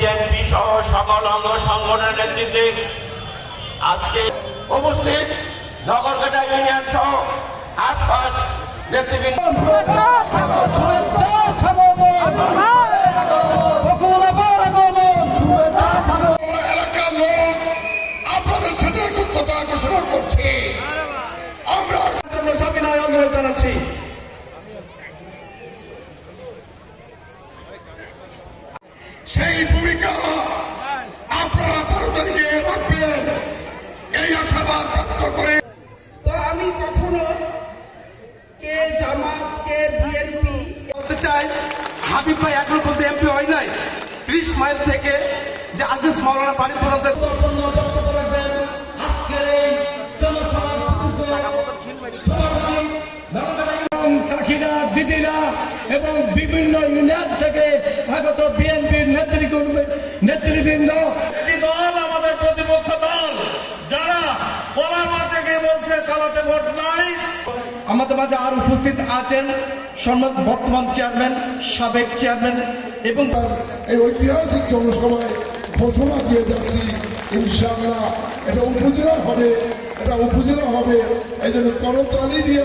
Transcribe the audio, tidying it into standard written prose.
BNP সহ সকল অঙ্গ সংগঠনের নেতৃত্বে আজকে উপস্থিত নগরকাটা ইউনিয়ন সহ আশপাশ নেতৃবৃন্দ এলাকার লোক আপনাদের সাথে একত্রতা ঘোষণা করছে। আমরা সবিনয় অনুরোধ জানাচ্ছি। সেই ভূমিকা আপনারা 12 তারিখে রাখবেন এই আশাবাদ ব্যক্ত করে। তো আমি কখনো কে জামাত কে বিএনপি বলতে চাই, হাবিব ভাই এখনো পর্যন্ত এমপি হয় নাই। 30 মাইল থেকে যে আজিজ মাওলানা বাড়ি পর্যন্ত বক্তব্য রাখবেন আজকের এই জনসভার সভাপতি কাকিরা দিদিরা এবং বিভিন্ন ইউনিয়ন থেকে আগত বিএনপির নেতৃবৃন্দ। এই দল আমাদের প্রতিপক্ষ দল, যারা কোলামা থেকে বলছে কালাতে ভোট নাই। আমাদের মাঝে আর উপস্থিত আছেন সম্মানিত বর্তমান চেয়ারম্যান, সাবেক চেয়ারম্যান এবং এই ঐতিহাসিক জনসভায় ঘোষণা দিয়ে যাচ্ছি, ইনশাআল্লাহ এটা উপজেলা হবে, এই জন্য করতালি দিয়ে